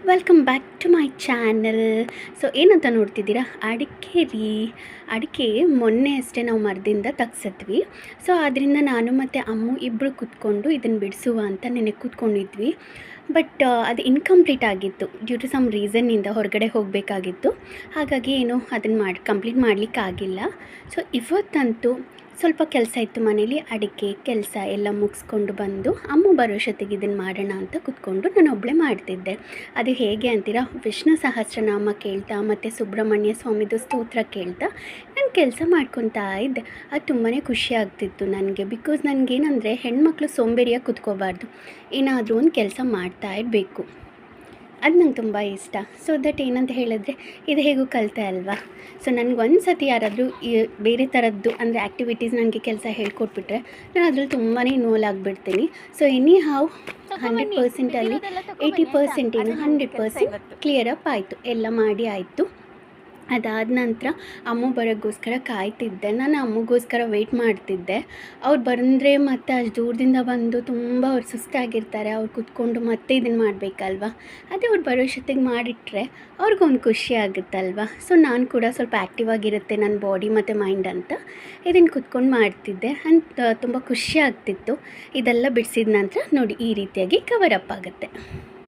Welcome back to my channel. So ಏನಂತ ನೋಡ್ತಿದ್ದೀರಾ, ಅಡಿಕೆ ರೀ. ಅಡಿಕೆ ಮೊನ್ನೆ ಅಷ್ಟೇ ನಾವು ಮರದಿಂದ ತೆಗ್ಸಿದ್ವಿ. ಸೊ ಅದರಿಂದ ನಾನು ಮತ್ತು ಅಮ್ಮು ಇಬ್ಬರು ಕೂತ್ಕೊಂಡು ಇದನ್ನು ಬಿಡಿಸುವ ಅಂತ ನೆನೆ ಕೂತ್ಕೊಂಡಿದ್ವಿ. ಬಟ್ ಅದು ಇನ್ಕಂಪ್ಲೀಟ್ ಆಗಿತ್ತು. ಡ್ಯೂ ಟು ಸಮ್ ರೀಸನ್ನಿಂದ ಹೊರಗಡೆ ಹೋಗಬೇಕಾಗಿತ್ತು. ಹಾಗಾಗಿ ಏನು ಅದನ್ನು ಕಂಪ್ಲೀಟ್ ಮಾಡಲಿಕ್ಕಾಗಿಲ್ಲ. ಸೊ ಇವತ್ತಂತೂ ಸ್ವಲ್ಪ ಕೆಲಸ ಇತ್ತು ಮನೇಲಿ, ಅಡಿಕೆ ಕೆಲಸ ಎಲ್ಲ ಮುಗಿಸ್ಕೊಂಡು ಬಂದು ಅಮ್ಮ ಬರೋಷ್ಟೊತ್ತಿಗೆ ಇದನ್ನು ಮಾಡೋಣ ಅಂತ ಕೂತ್ಕೊಂಡು ನಾನು ಒಬ್ಬಳೇ ಮಾಡ್ತಿದ್ದೆ. ಅದು ಹೇಗೆ ಅಂತೀರಾ, ವಿಷ್ಣು ಸಹಸ್ರನಾಮ ಕೇಳ್ತಾ ಮತ್ತು ಸುಬ್ರಹ್ಮಣ್ಯ ಸ್ವಾಮಿದು ಸ್ತೋತ್ರ ಕೇಳ್ತಾ ನಾನು ಕೆಲಸ ಮಾಡ್ಕೊತಾ ಇದ್ದೆ. ಅದು ತುಂಬಾ ಖುಷಿ ಆಗ್ತಿತ್ತು ನನಗೆ. ಬಿಕಾಸ್ ನನಗೇನಂದರೆ ಹೆಣ್ಮಕ್ಳು ಸೋಂಬೇರಿಯಾಗಿ ಕೂತ್ಕೋಬಾರ್ದು, ಏನಾದರೂ ಒಂದು ಕೆಲಸ ಮಾಡ್ತಾ ಇರಬೇಕು. ಅದು ನಂಗೆ ತುಂಬ ಇಷ್ಟ. ಸೊ ದಟ್ ಏನಂತ ಹೇಳಿದ್ರೆ, ಇದು ಹೇಗೂ ಕಲಿತೆ ಅಲ್ವಾ. ಸೊ ನನಗೊಂದು ಸತಿ ಯಾರಾದರೂ ಬೇರೆ ಥರದ್ದು ಅಂದರೆ ಆ್ಯಕ್ಟಿವಿಟೀಸ್ ನನಗೆ ಕೆಲಸ ಹೇಳ್ಕೊಟ್ಬಿಟ್ರೆ ನಾನು ಅದ್ರಲ್ಲಿ ತುಂಬಾ ಇನ್ವಾಲ್ವ್ ಆಗಿಬಿಡ್ತೀನಿ. ಸೊ ಎನಿ ಹಾವ್ 100%ಅಲ್ಲಿ 80% ಏನು 100% ಕ್ಲಿಯರಪ್ ಆಯಿತು, ಎಲ್ಲ ಮಾಡಿ ಆಯಿತು. ಅದಾದ ನಂತರ ಅಮ್ಮ ಬರೋಕ್ಕೋಸ್ಕರ ಕಾಯ್ತಿದ್ದೆ. ನಾನು ಅಮ್ಮಗೋಸ್ಕರ ವೆಯ್ಟ್ ಮಾಡ್ತಿದ್ದೆ. ಅವ್ರು ಬಂದರೆ ಮತ್ತೆ ಅಷ್ಟು ದೂರದಿಂದ ಬಂದು ತುಂಬ ಅವ್ರು ಸುಸ್ತಾಗಿರ್ತಾರೆ, ಅವ್ರು ಕೂತ್ಕೊಂಡು ಮತ್ತೆ ಇದನ್ನು ಮಾಡಬೇಕಲ್ವ. ಅದೇ ಅವ್ರು ಬರೋಷ್ಟೊತ್ತಿಗೆ ಮಾಡಿಟ್ರೆ ಅವ್ರಿಗೊಂದು ಖುಷಿ ಆಗುತ್ತಲ್ವ. ಸೊ ನಾನು ಕೂಡ ಸ್ವಲ್ಪ ಆ್ಯಕ್ಟಿವ್ ಆಗಿರುತ್ತೆ ನನ್ನ ಬಾಡಿ ಮತ್ತು ಮೈಂಡ್ ಅಂತ ಇದನ್ನು ಕೂತ್ಕೊಂಡು ಮಾಡ್ತಿದ್ದೆ. ಅಂತ ತುಂಬ ಖುಷಿ ಆಗ್ತಿತ್ತು. ಇದೆಲ್ಲ ಬಿಡಿಸಿದ ನಂತರ ನೋಡಿ ಈ ರೀತಿಯಾಗಿ ಕವರಪ್ ಆಗುತ್ತೆ.